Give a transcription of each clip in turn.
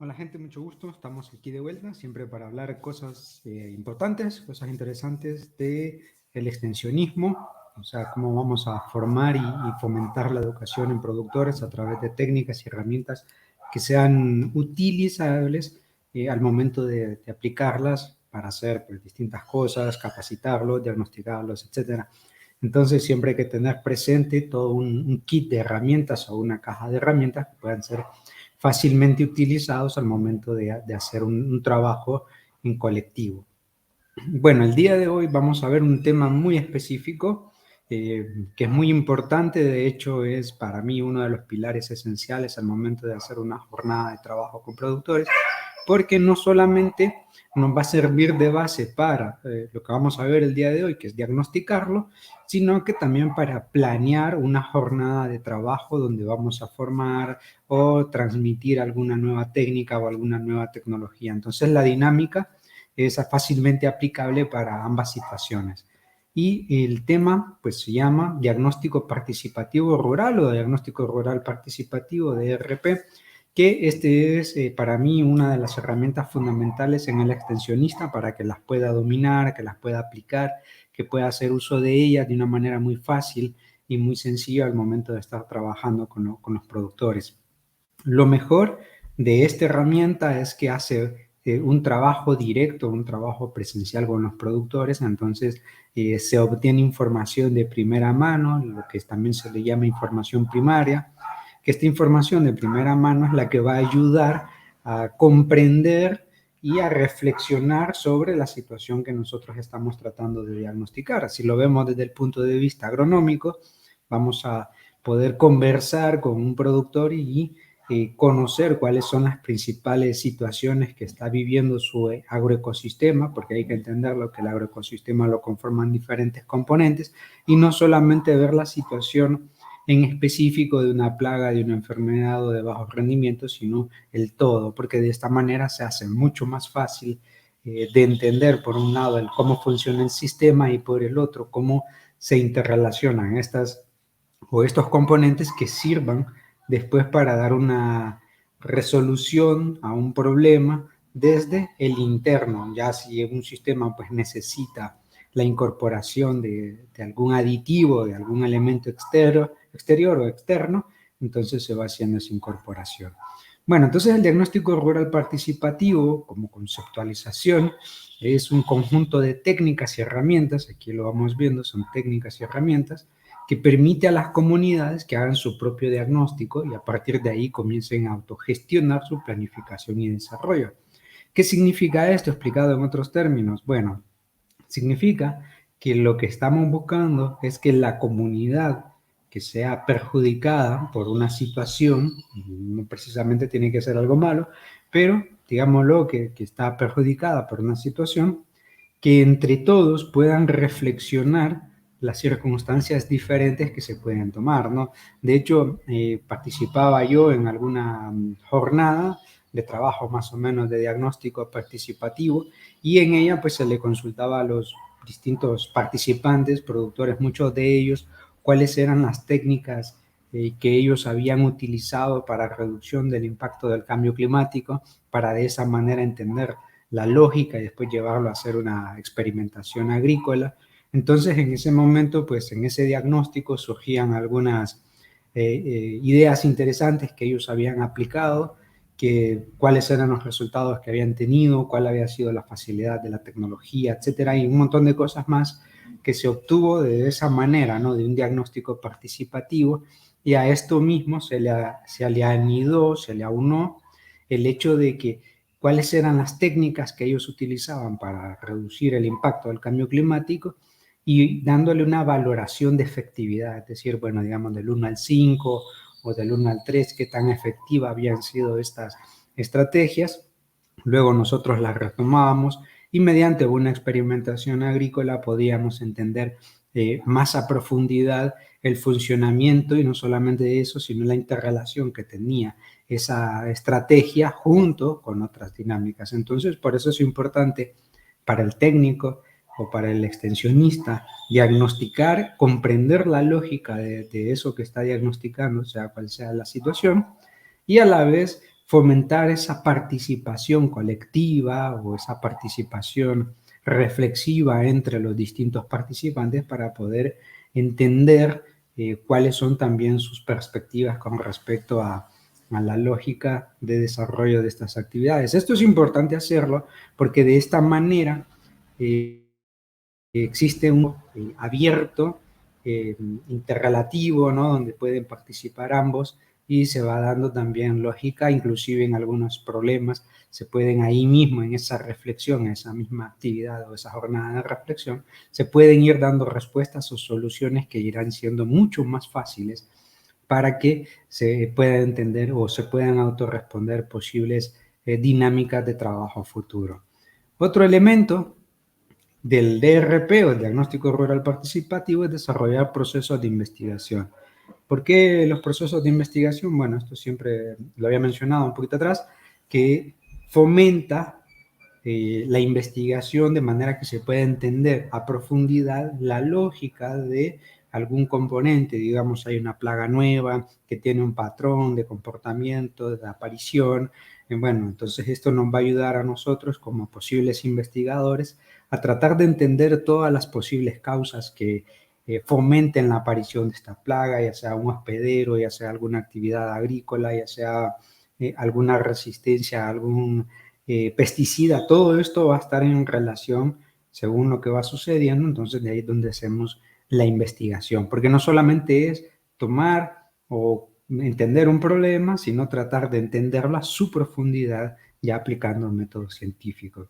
Hola gente, mucho gusto. Estamos aquí de vuelta, siempre para hablar cosas importantes, cosas interesantes de el extensionismo, o sea, cómo vamos a formar y fomentar la educación en productores a través de técnicas y herramientas que sean utilizables al momento de aplicarlas para hacer pues, distintas cosas, capacitarlos, diagnosticarlos, etcétera. Entonces siempre hay que tener presente todo un kit de herramientas o una caja de herramientas que puedan ser fácilmente utilizados al momento de hacer un trabajo en colectivo. Bueno, el día de hoy vamos a ver un tema muy específico que es muy importante, de hecho es para mí uno de los pilares esenciales al momento de hacer una jornada de trabajo con productores, porque no solamente nos va a servir de base para lo que vamos a ver el día de hoy, que es diagnosticarlo, sino que también para planear una jornada de trabajo donde vamos a formar o transmitir alguna nueva técnica o alguna nueva tecnología. Entonces la dinámica es fácilmente aplicable para ambas situaciones. Y el tema pues se llama diagnóstico participativo rural o diagnóstico rural participativo, DRP, que este es para mí una de las herramientas fundamentales en el extensionista para que las pueda dominar, que las pueda aplicar, que pueda hacer uso de ellas de una manera muy fácil y muy sencilla al momento de estar trabajando con los productores. Lo mejor de esta herramienta es que hace un trabajo directo, un trabajo presencial con los productores, entonces se obtiene información de primera mano, lo que también se le llama información primaria, que esta información de primera mano es la que va a ayudar a comprender y a reflexionar sobre la situación que nosotros estamos tratando de diagnosticar. Si lo vemos desde el punto de vista agronómico, vamos a poder conversar con un productor y conocer cuáles son las principales situaciones que está viviendo su agroecosistema, porque hay que entenderlo que el agroecosistema lo conforman diferentes componentes y no solamente ver la situación en específico de una plaga, de una enfermedad o de bajo rendimiento, sino el todo, porque de esta manera se hace mucho más fácil de entender, por un lado, el cómo funciona el sistema y por el otro, cómo se interrelacionan estas o estos componentes que sirvan después para dar una resolución a un problema desde el interno, ya si un sistema pues necesita la incorporación de algún aditivo, de algún elemento exterior o externo, entonces se va haciendo esa incorporación. Bueno, entonces el diagnóstico rural participativo como conceptualización es un conjunto de técnicas y herramientas, aquí lo vamos viendo, son técnicas y herramientas, que permite a las comunidades que hagan su propio diagnóstico y a partir de ahí comiencen a autogestionar su planificación y desarrollo. ¿Qué significa esto explicado en otros términos? Bueno, significa que lo que estamos buscando es que la comunidad que sea perjudicada por una situación, no precisamente tiene que ser algo malo, pero digámoslo que está perjudicada por una situación, que entre todos puedan reflexionar las circunstancias diferentes que se pueden tomar, ¿no? De hecho, participaba yo en alguna jornada de trabajo más o menos de diagnóstico participativo y en ella pues se le consultaba a los distintos participantes, productores, muchos de ellos, cuáles eran las técnicas que ellos habían utilizado para reducción del impacto del cambio climático, para de esa manera entender la lógica y después llevarlo a hacer una experimentación agrícola. Entonces, en ese momento, pues en ese diagnóstico surgían algunas ideas interesantes que ellos habían aplicado, que, cuáles eran los resultados que habían tenido, cuál había sido la facilidad de la tecnología, etcétera, y un montón de cosas más que se obtuvo de esa manera, ¿no? De un diagnóstico participativo, y a esto mismo se le anidó, se le aunó el hecho de que cuáles eran las técnicas que ellos utilizaban para reducir el impacto del cambio climático y dándole una valoración de efectividad, es decir, bueno, digamos del 1 al 5 o del 1 al 3, qué tan efectiva habían sido estas estrategias. Luego nosotros las retomábamos y mediante una experimentación agrícola podíamos entender más a profundidad el funcionamiento y no solamente eso, sino la interrelación que tenía esa estrategia junto con otras dinámicas. Entonces, por eso es importante para el técnico o para el extensionista diagnosticar, comprender la lógica de eso que está diagnosticando, sea cual sea la situación, y a la vez fomentar esa participación colectiva o esa participación reflexiva entre los distintos participantes para poder entender cuáles son también sus perspectivas con respecto a la lógica de desarrollo de estas actividades. Esto es importante hacerlo porque de esta manera existe un abierto, interrelativo, ¿no? Donde pueden participar ambos y se va dando también lógica, inclusive en algunos problemas se pueden ahí mismo, en esa reflexión, en esa misma actividad o esa jornada de reflexión, se pueden ir dando respuestas o soluciones que irán siendo mucho más fáciles para que se pueda entender o se puedan autorresponder posibles dinámicas de trabajo futuro. Otro elemento del DRP o el Diagnóstico Rural Participativo es desarrollar procesos de investigación. ¿Por qué los procesos de investigación? Bueno, esto siempre lo había mencionado un poquito atrás, que fomenta la investigación de manera que se pueda entender a profundidad la lógica de algún componente. Digamos, hay una plaga nueva que tiene un patrón de comportamiento, de aparición. Bueno, entonces esto nos va a ayudar a nosotros como posibles investigadores a tratar de entender todas las posibles causas que fomenten la aparición de esta plaga, ya sea un hospedero, ya sea alguna actividad agrícola, ya sea alguna resistencia a algún pesticida. Todo esto va a estar en relación según lo que va sucediendo. Entonces de ahí es donde hacemos la investigación, porque no solamente es tomar o entender un problema, sino tratar de entenderlo a su profundidad ya aplicando métodos científicos.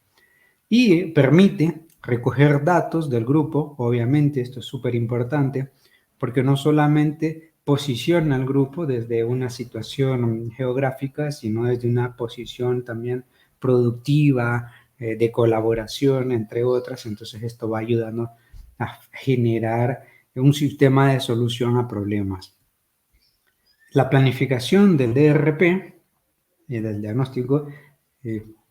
Y permite recoger datos del grupo. Obviamente esto es súper importante porque no solamente posiciona al grupo desde una situación geográfica, sino desde una posición también productiva, de colaboración, entre otras. Entonces esto va ayudando a generar un sistema de solución a problemas. La planificación del DRP, del diagnóstico,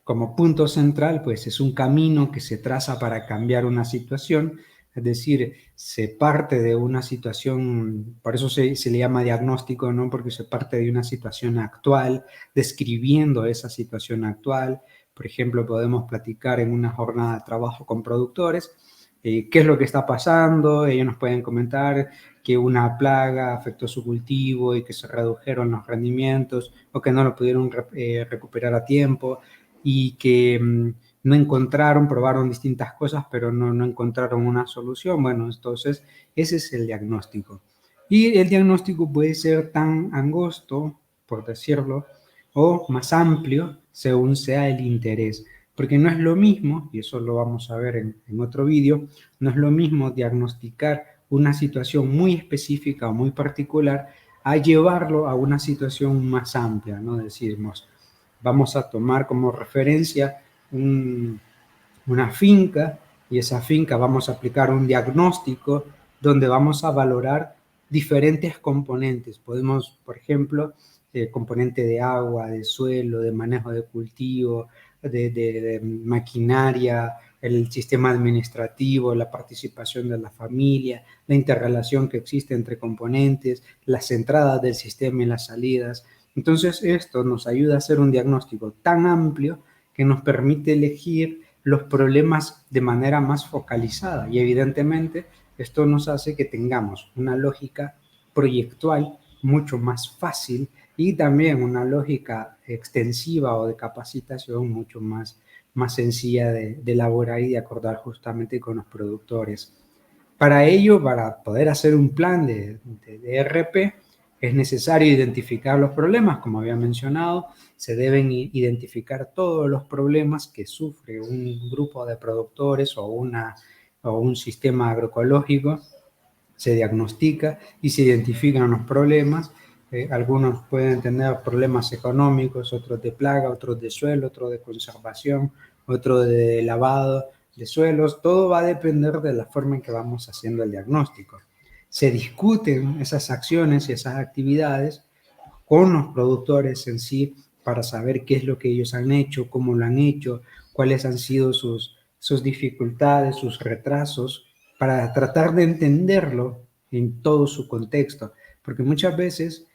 como punto central, pues es un camino que se traza para cambiar una situación, es decir, se parte de una situación, por eso se le llama diagnóstico, ¿no? Porque se parte de una situación actual, describiendo esa situación actual. Por ejemplo, podemos platicar en una jornada de trabajo con productores, qué es lo que está pasando. Ellos nos pueden comentar que una plaga afectó su cultivo y que se redujeron los rendimientos o que no lo pudieron recuperar a tiempo y que no encontraron, probaron distintas cosas, pero no encontraron una solución. Bueno, entonces ese es el diagnóstico. Y el diagnóstico puede ser tan angosto, por decirlo, o más amplio según sea el interés. Porque no es lo mismo, y eso lo vamos a ver en otro vídeo, no es lo mismo diagnosticar una situación muy específica o muy particular a llevarlo a una situación más amplia, ¿no? Decimos, vamos a tomar como referencia una finca y esa finca vamos a aplicar un diagnóstico donde vamos a valorar diferentes componentes. Podemos, por ejemplo, componente de agua, de suelo, de manejo de cultivo, de maquinaria, el sistema administrativo, la participación de la familia, la interrelación que existe entre componentes, las entradas del sistema y las salidas. Entonces, esto nos ayuda a hacer un diagnóstico tan amplio que nos permite elegir los problemas de manera más focalizada y evidentemente esto nos hace que tengamos una lógica proyectual mucho más fácil y también una lógica extensiva o de capacitación mucho más sencilla de elaborar y de acordar justamente con los productores. Para ello, para poder hacer un plan de DRP, es necesario identificar los problemas, como había mencionado. Se deben identificar todos los problemas que sufre un grupo de productores o un sistema agroecológico. Se diagnostica y se identifican los problemas. Algunos pueden tener problemas económicos, otros de plaga, otros de suelo, otros de conservación, otros de lavado de suelos. Todo va a depender de la forma en que vamos haciendo el diagnóstico. Se discuten esas acciones y esas actividades con los productores en sí para saber qué es lo que ellos han hecho, cómo lo han hecho, cuáles han sido sus dificultades, sus retrasos, para tratar de entenderlo en todo su contexto. Porque muchas veces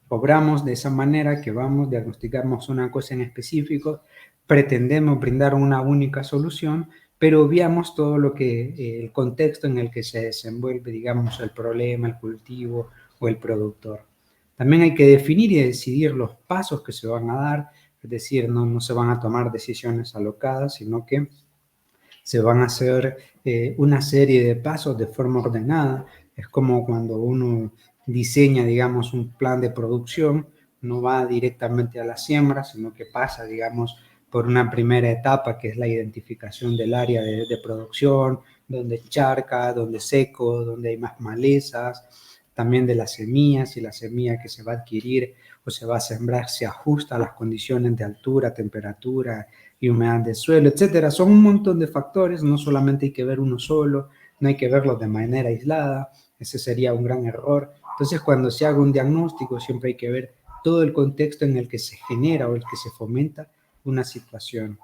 obramos de esa manera que vamos, diagnosticamos una cosa en específico, pretendemos brindar una única solución, pero obviamos todo lo que, el contexto en el que se desenvuelve, digamos, el problema, el cultivo o el productor. También hay que definir y decidir los pasos que se van a dar, es decir, no se van a tomar decisiones alocadas, sino que se van a hacer una serie de pasos de forma ordenada. Es como cuando uno diseña, digamos, un plan de producción, no va directamente a la siembra, sino que pasa, digamos, por una primera etapa que es la identificación del área de producción, donde charca, donde seco, donde hay más malezas, también de las semillas, si la semilla que se va a adquirir o se va a sembrar se ajusta a las condiciones de altura, temperatura y humedad del suelo, etcétera. Son un montón de factores, no solamente hay que ver uno solo, no hay que verlo de manera aislada, ese sería un gran error. Entonces, cuando se haga un diagnóstico, siempre hay que ver todo el contexto en el que se genera o el que se fomenta una situación.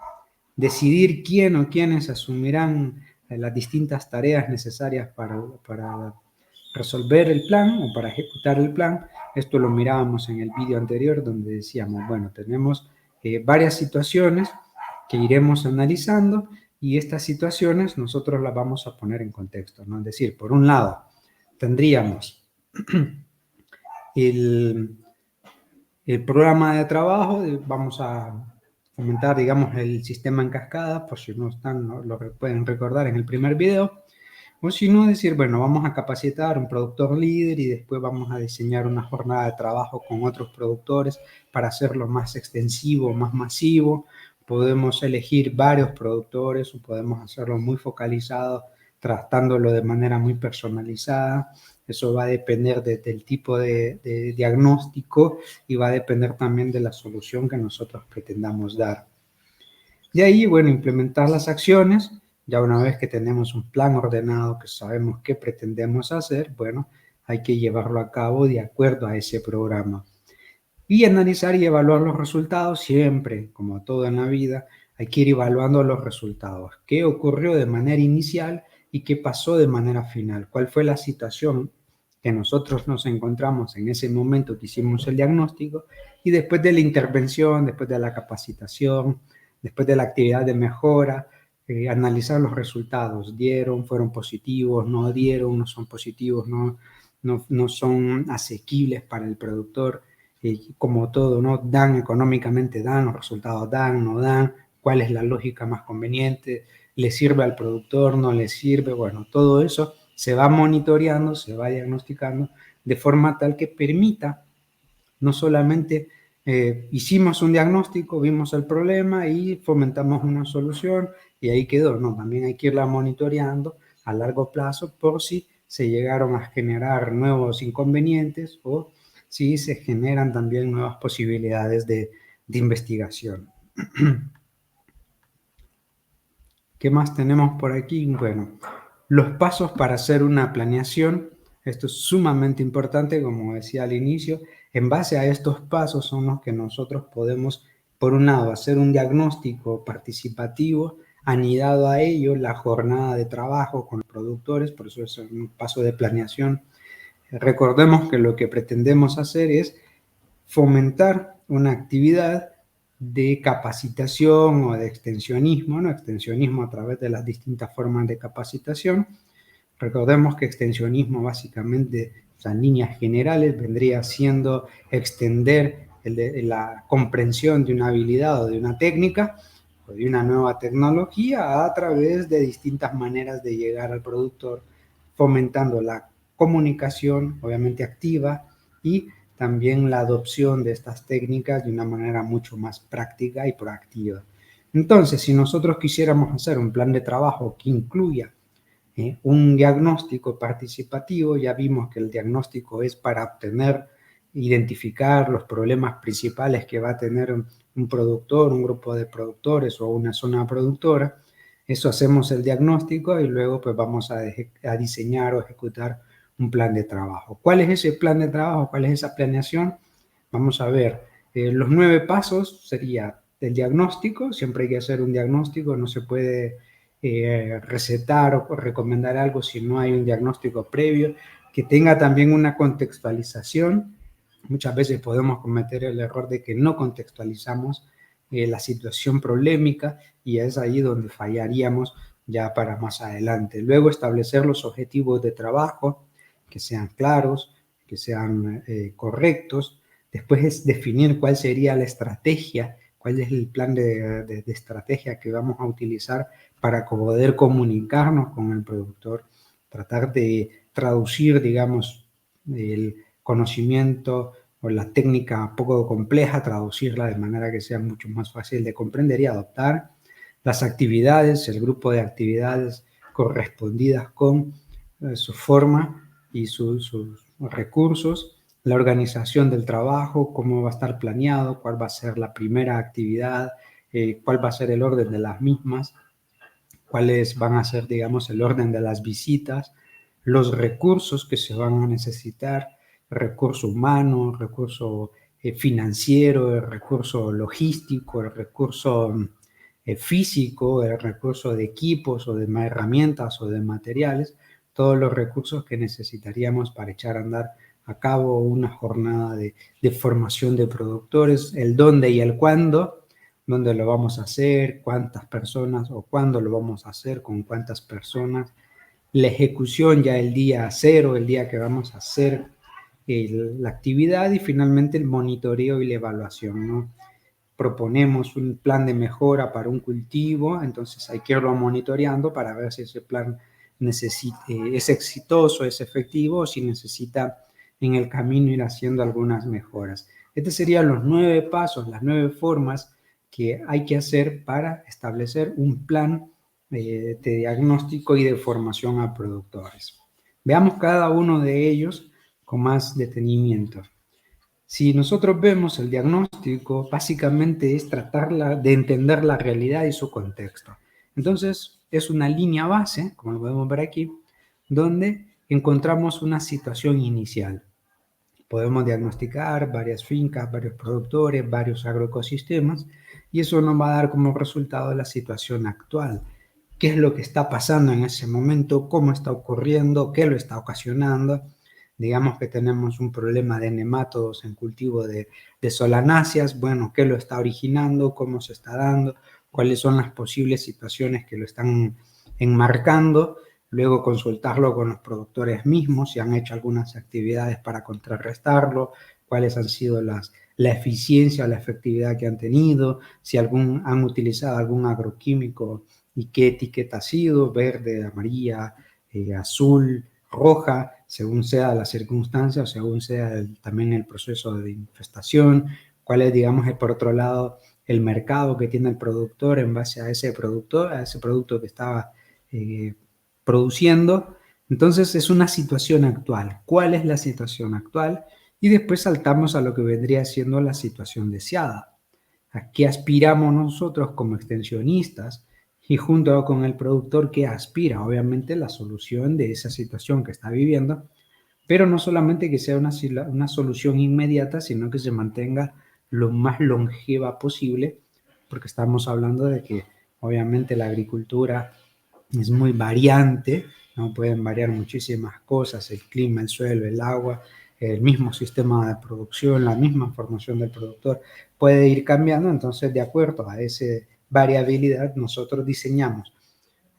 Decidir quién o quiénes asumirán las distintas tareas necesarias para resolver el plan o para ejecutar el plan. Esto lo mirábamos en el vídeo anterior donde decíamos, bueno, tenemos varias situaciones que iremos analizando y estas situaciones nosotros las vamos a poner en contexto, ¿no? Es decir, por un lado, tendríamos el programa de trabajo, vamos a fomentar, digamos, el sistema en cascada, por si no están, ¿no? Lo pueden recordar en el primer video, o si no, decir, bueno, vamos a capacitar un productor líder y después vamos a diseñar una jornada de trabajo con otros productores para hacerlo más extensivo, más masivo. Podemos elegir varios productores o podemos hacerlo muy focalizado, tratándolo de manera muy personalizada. Eso va a depender del tipo de diagnóstico y va a depender también de la solución que nosotros pretendamos dar. De ahí, bueno, implementar las acciones. Ya una vez que tenemos un plan ordenado, que sabemos qué pretendemos hacer, bueno, hay que llevarlo a cabo de acuerdo a ese programa. Y analizar y evaluar los resultados siempre, como todo en la vida, hay que ir evaluando los resultados. ¿Qué ocurrió de manera inicial y qué pasó de manera final? ¿Cuál fue la situación que nosotros nos encontramos en ese momento que hicimos el diagnóstico? Y después de la intervención, después de la capacitación, después de la actividad de mejora, analizar los resultados. ¿Dieron? ¿Fueron positivos? ¿No dieron? ¿No son positivos? ¿No son asequibles para el productor? Como todo, ¿no? Dan económicamente, dan, los resultados dan, no dan, cuál es la lógica más conveniente, le sirve al productor, no le sirve, bueno, todo eso se va monitoreando, se va diagnosticando de forma tal que permita no solamente hicimos un diagnóstico, vimos el problema y fomentamos una solución y ahí quedó, no, también hay que irla monitoreando a largo plazo por si se llegaron a generar nuevos inconvenientes o si se generan también nuevas posibilidades de investigación. ¿Qué más tenemos por aquí? Bueno, los pasos para hacer una planeación. Esto es sumamente importante, como decía al inicio. En base a estos pasos son los que nosotros podemos, por un lado, hacer un diagnóstico participativo, anidado a ello la jornada de trabajo con los productores, por eso es un paso de planeación. Recordemos que lo que pretendemos hacer es fomentar una actividad de capacitación o de extensionismo, ¿no? Extensionismo a través de las distintas formas de capacitación. Recordemos que extensionismo básicamente, o sea, en líneas generales, vendría siendo extender la comprensión de una habilidad o de una técnica o de una nueva tecnología a través de distintas maneras de llegar al productor, fomentando la comunicación, obviamente activa, y también la adopción de estas técnicas de una manera mucho más práctica y proactiva. Entonces, si nosotros quisiéramos hacer un plan de trabajo que incluya un diagnóstico participativo, ya vimos que el diagnóstico es para obtener, identificar los problemas principales que va a tener un productor, un grupo de productores o una zona productora. Eso hacemos el diagnóstico y luego pues vamos a diseñar o ejecutar un plan de trabajo. ¿Cuál es ese plan de trabajo? ¿Cuál es esa planeación? Vamos a ver, los 9 pasos sería el diagnóstico, siempre hay que hacer un diagnóstico, no se puede recetar o recomendar algo si no hay un diagnóstico previo, que tenga también una contextualización Muchas veces podemos cometer el error de que no contextualizamos la situación problemática y es ahí donde fallaríamos ya para más adelante. Luego establecer los objetivos de trabajo que sean claros, que sean correctos. Después es definir cuál sería la estrategia, cuál es el plan de estrategia que vamos a utilizar para poder comunicarnos con el productor, tratar de traducir, digamos, el conocimiento o la técnica poco compleja, traducirla de manera que sea mucho más fácil de comprender y adoptar. Las actividades, el grupo de actividades correspondidas con su forma y sus recursos, la organización del trabajo, cómo va a estar planeado, cuál va a ser la primera actividad, cuál va a ser el orden de las mismas, cuáles van a ser, digamos, el orden de las visitas, los recursos que se van a necesitar, recurso humano, recurso financiero, el recurso logístico, el recurso físico, el recurso de equipos o de herramientas o de materiales, todos los recursos que necesitaríamos para echar a andar a cabo una jornada de formación de productores, el dónde y el cuándo, dónde lo vamos a hacer, cuántas personas o cuándo lo vamos a hacer, con cuántas personas, la ejecución ya el día cero, el día que vamos a hacer la actividad y finalmente el monitoreo y la evaluación, ¿no? Proponemos un plan de mejora para un cultivo, entonces hay que irlo monitoreando para ver si ese plan es exitoso, es efectivo o si necesita en el camino ir haciendo algunas mejoras. Estos serían los 9 pasos, las 9 formas que hay que hacer para establecer un plan de diagnóstico y de formación a productores. Veamos cada uno de ellos con más detenimiento. Si nosotros vemos el diagnóstico, básicamente es tratar de entender la realidad y su contexto. Entonces, es una línea base, como lo podemos ver aquí, donde encontramos una situación inicial. Podemos diagnosticar varias fincas, varios productores, varios agroecosistemas, y eso nos va a dar como resultado la situación actual. ¿Qué es lo que está pasando en ese momento? ¿Cómo está ocurriendo? ¿Qué lo está ocasionando? Digamos que tenemos un problema de nemátodos en cultivo de solanáceas. Bueno, ¿qué lo está originando? ¿Cómo se está dando? ¿Cuáles son las posibles situaciones que lo están enmarcando? Luego consultarlo con los productores mismos, si han hecho algunas actividades para contrarrestarlo, cuáles han sido la eficiencia o la efectividad que han tenido, si han utilizado algún agroquímico y qué etiqueta ha sido, verde, amarilla, azul, roja, según sea la circunstancia o según sea también el proceso de infestación, cuál es, digamos, por otro lado, el mercado que tiene el productor en base a ese producto que estaba produciendo. Entonces es una situación actual. ¿Cuál es la situación actual? Y después saltamos a lo que vendría siendo la situación deseada. ¿A qué aspiramos nosotros como extensionistas? Y junto con el productor, ¿qué aspira? Obviamente la solución de esa situación que está viviendo, pero no solamente que sea una solución inmediata, sino que se mantenga lo más longeva posible, porque estamos hablando de que obviamente la agricultura es muy variante, ¿no? Pueden variar muchísimas cosas, el clima, el suelo, el agua, el mismo sistema de producción, la misma formación del productor puede ir cambiando. Entonces, de acuerdo a esa variabilidad, nosotros diseñamos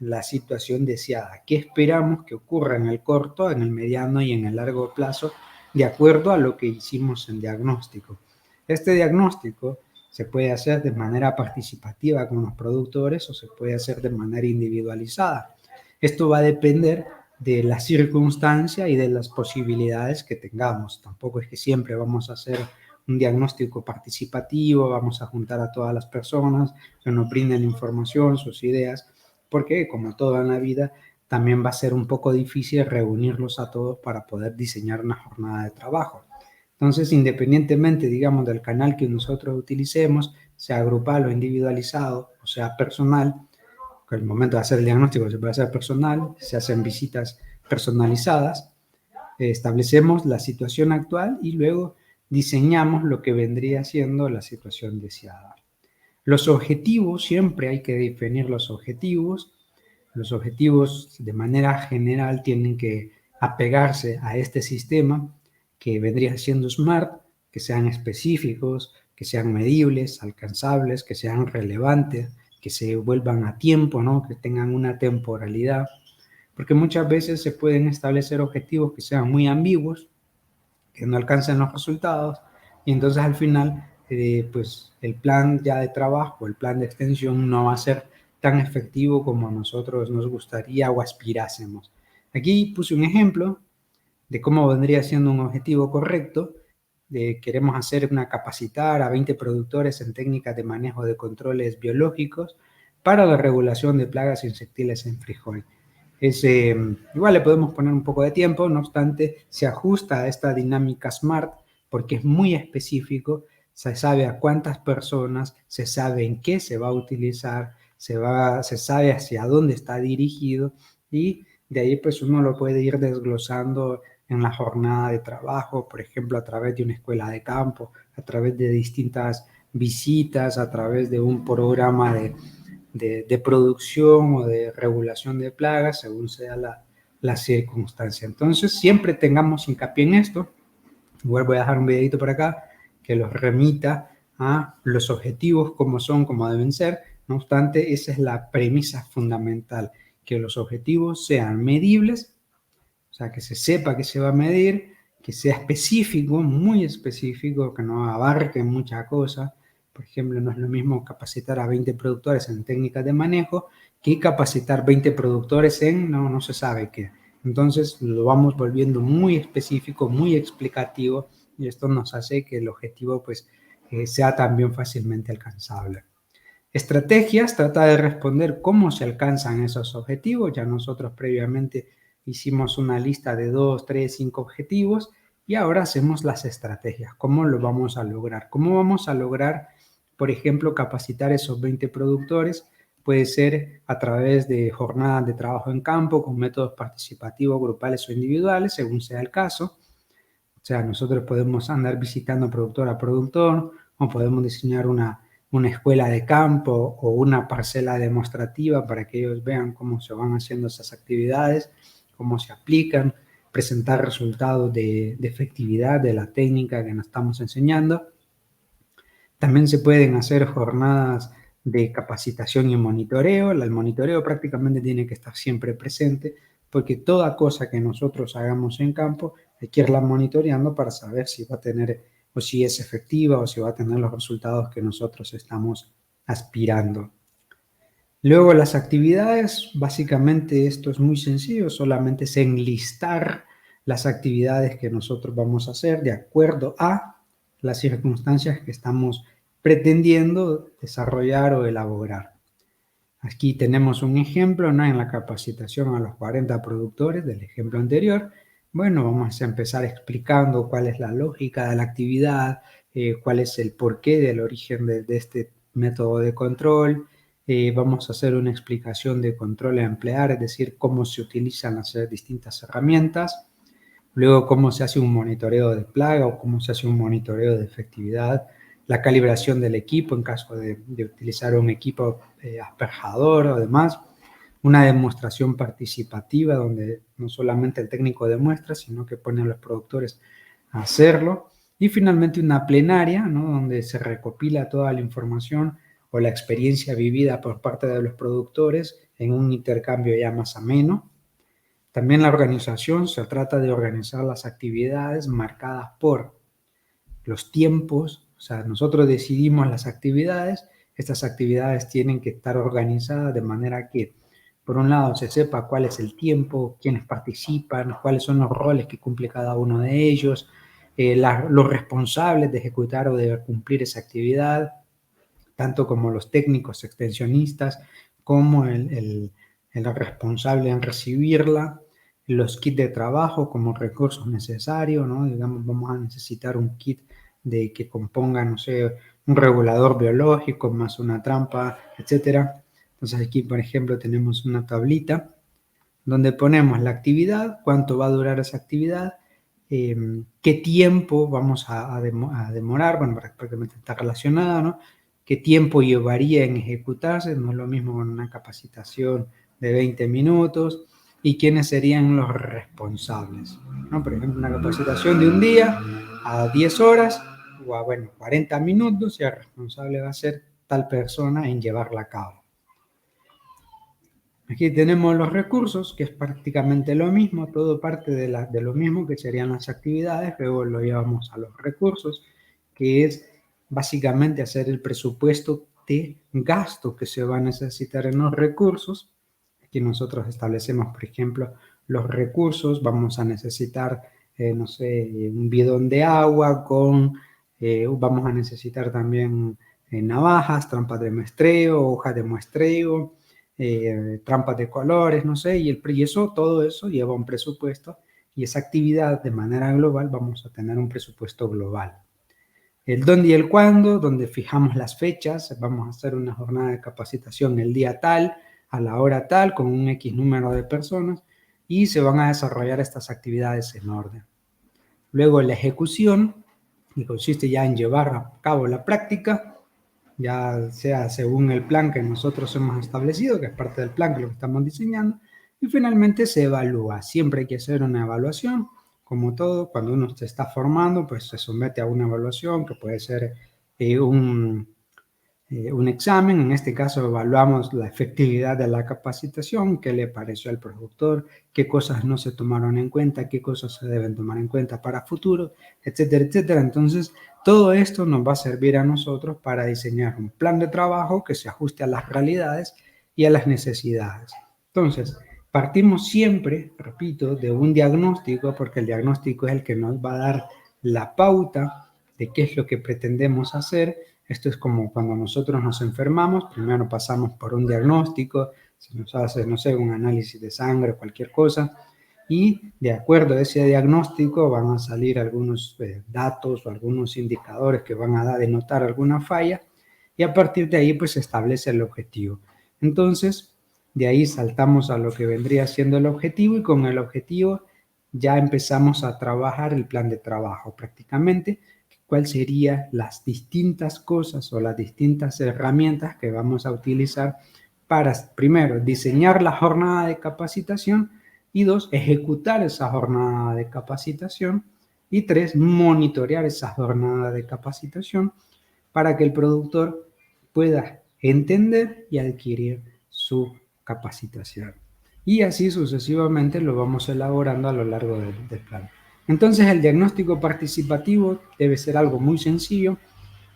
la situación deseada. ¿Qué esperamos que ocurra en el corto, en el mediano y en el largo plazo, de acuerdo a lo que hicimos en diagnóstico? Este diagnóstico se puede hacer de manera participativa con los productores o se puede hacer de manera individualizada. Esto va a depender de la circunstancia y de las posibilidades que tengamos. Tampoco es que siempre vamos a hacer un diagnóstico participativo, vamos a juntar a todas las personas que nos brinden información, sus ideas, porque como todo en la vida, también va a ser un poco difícil reunirlos a todos para poder diseñar una jornada de trabajo. Entonces, independientemente, digamos, del canal que nosotros utilicemos, sea grupal o individualizado, o sea personal, que el momento de hacer el diagnóstico se puede hacer personal, se hacen visitas personalizadas, establecemos la situación actual y luego diseñamos lo que vendría siendo la situación deseada. Los objetivos, siempre hay que definir los objetivos. Los objetivos de manera general tienen que apegarse a este sistema que vendría siendo SMART, que sean específicos, que sean medibles, alcanzables, que sean relevantes, que se vuelvan a tiempo, ¿no? Que tengan una temporalidad, porque muchas veces se pueden establecer objetivos que sean muy ambiguos, que no alcancen los resultados, y entonces al final, pues el plan ya de trabajo, el plan de extensión no va a ser tan efectivo como a nosotros nos gustaría o aspirásemos. Aquí puse un ejemplo de cómo vendría siendo un objetivo correcto. Queremos hacer capacitar a 20 productores en técnicas de manejo de controles biológicos para la regulación de plagas insectiles en frijol. Igual le podemos poner un poco de tiempo, no obstante, se ajusta a esta dinámica SMART porque es muy específico, se sabe a cuántas personas, se sabe en qué se va a utilizar, se sabe hacia dónde está dirigido, y de ahí pues uno lo puede ir desglosando en la jornada de trabajo, por ejemplo, a través de una escuela de campo, a través de distintas visitas, a través de un programa de producción o de regulación de plagas, según sea la circunstancia. Entonces, siempre tengamos hincapié en esto. Igual voy a dejar un videito por acá que los remita a los objetivos, como son, como deben ser. No obstante, esa es la premisa fundamental, que los objetivos sean medibles, o sea, que se sepa que se va a medir, que sea específico, muy específico, que no abarque mucha cosa. Por ejemplo, no es lo mismo capacitar a 20 productores en técnicas de manejo que capacitar 20 productores en no se sabe qué. Entonces lo vamos volviendo muy específico, muy explicativo, y esto nos hace que el objetivo pues sea también fácilmente alcanzable. Estrategias, trata de responder cómo se alcanzan esos objetivos. Ya nosotros previamente hicimos una lista de 2, 3, 5 objetivos, y ahora hacemos las estrategias. ¿Cómo lo vamos a lograr? ¿Cómo vamos a lograr, por ejemplo, capacitar esos 20 productores? Puede ser a través de jornadas de trabajo en campo con métodos participativos, grupales o individuales, según sea el caso. O sea, nosotros podemos andar visitando productor a productor, o podemos diseñar una escuela de campo o una parcela demostrativa para que ellos vean cómo se van haciendo esas actividades, cómo se aplican, presentar resultados de efectividad de la técnica que nos estamos enseñando. También se pueden hacer jornadas de capacitación y monitoreo. El monitoreo prácticamente tiene que estar siempre presente, porque toda cosa que nosotros hagamos en campo hay que irla monitoreando para saber si va a tener o si es efectiva o si va a tener los resultados que nosotros estamos aspirando. Luego las actividades, básicamente esto es muy sencillo, solamente es enlistar las actividades que nosotros vamos a hacer de acuerdo a las circunstancias que estamos pretendiendo desarrollar o elaborar. Aquí tenemos un ejemplo, ¿no? En la capacitación a los 40 productores del ejemplo anterior. Bueno, vamos a empezar explicando cuál es la lógica de la actividad, cuál es el porqué del origen de este método de control. Vamos a hacer una explicación de control a emplear, es decir, cómo se utilizan las distintas herramientas. Luego, cómo se hace un monitoreo de plaga o cómo se hace un monitoreo de efectividad. La calibración del equipo en caso de utilizar un equipo asperjador o demás. Una demostración participativa donde no solamente el técnico demuestra, sino que pone a los productores a hacerlo. Y finalmente una plenaria, ¿no? Donde se recopila toda la información o la experiencia vivida por parte de los productores en un intercambio ya más ameno. También la organización, se trata de organizar las actividades marcadas por los tiempos. O sea, nosotros decidimos las actividades, estas actividades tienen que estar organizadas de manera que, por un lado, se sepa cuál es el tiempo, quiénes participan, cuáles son los roles que cumple cada uno de ellos, los responsables de ejecutar o de cumplir esa actividad, tanto como los técnicos extensionistas, como el responsable en recibirla, los kits de trabajo como recursos necesarios, ¿no? Digamos, vamos a necesitar un kit que componga, no sé, un regulador biológico más una trampa, etcétera. Entonces aquí, por ejemplo, tenemos una tablita donde ponemos la actividad, cuánto va a durar esa actividad, qué tiempo vamos a demorar, bueno, prácticamente está relacionada, ¿no? Qué tiempo llevaría en ejecutarse, no es lo mismo con una capacitación de 20 minutos, y quiénes serían los responsables, ¿no? Por ejemplo, una capacitación de un día a 10 horas, o a, bueno, 40 minutos y el responsable va a ser tal persona en llevarla a cabo. Aquí tenemos los recursos, que es prácticamente lo mismo, todo parte de lo mismo que serían las actividades, luego lo llevamos a los recursos, que es básicamente hacer el presupuesto de gasto que se va a necesitar en los recursos. Aquí nosotros establecemos, por ejemplo, los recursos, vamos a necesitar, no sé, un bidón de agua vamos a necesitar también navajas, trampas de muestreo, hojas de muestreo, trampas de colores, no sé, todo eso lleva un presupuesto y esa actividad de manera global vamos a tener un presupuesto global. El dónde y el cuándo, donde fijamos las fechas, vamos a hacer una jornada de capacitación el día tal, a la hora tal, con un X número de personas y se van a desarrollar estas actividades en orden. Luego la ejecución, que consiste ya en llevar a cabo la práctica, ya sea según el plan que nosotros hemos establecido, que es parte del plan que lo estamos diseñando, y finalmente se evalúa. Siempre hay que hacer una evaluación, como todo, cuando uno se está formando, pues se somete a una evaluación que puede ser un examen. En este caso evaluamos la efectividad de la capacitación, qué le pareció al productor, qué cosas no se tomaron en cuenta, qué cosas se deben tomar en cuenta para futuro, etcétera, etcétera. Entonces, todo esto nos va a servir a nosotros para diseñar un plan de trabajo que se ajuste a las realidades y a las necesidades. Entonces, partimos siempre, repito, de un diagnóstico, porque el diagnóstico es el que nos va a dar la pauta de qué es lo que pretendemos hacer. Esto es como cuando nosotros nos enfermamos, primero pasamos por un diagnóstico, se nos hace, no sé, un análisis de sangre, cualquier cosa, y de acuerdo a ese diagnóstico van a salir algunos datos o algunos indicadores que van a denotar alguna falla, y a partir de ahí pues se establece el objetivo. Entonces, de ahí saltamos a lo que vendría siendo el objetivo, y con el objetivo ya empezamos a trabajar el plan de trabajo prácticamente, cuáles serían las distintas cosas o las distintas herramientas que vamos a utilizar para, primero, diseñar la jornada de capacitación, y 2, ejecutar esa jornada de capacitación, y 3, monitorear esa jornada de capacitación para que el productor pueda entender y adquirir su capacitación. Y así sucesivamente lo vamos elaborando a lo largo del plan. Entonces el diagnóstico participativo debe ser algo muy sencillo,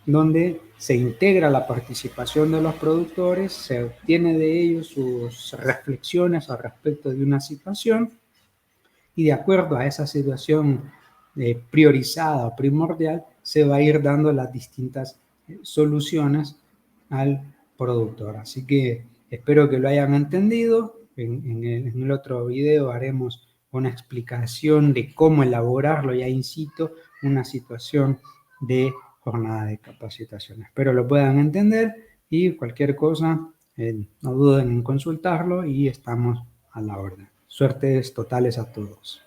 donde se integra la participación de los productores, se obtiene de ellos sus reflexiones al respecto de una situación, y de acuerdo a esa situación priorizada o primordial, se va a ir dando las distintas soluciones al productor. Así que espero que lo hayan entendido. En el otro video haremos una explicación de cómo elaborarlo ya in situ, una situación de jornada de capacitación. Espero lo puedan entender, y cualquier cosa, no duden en consultarlo y estamos a la orden. Suertes totales a todos.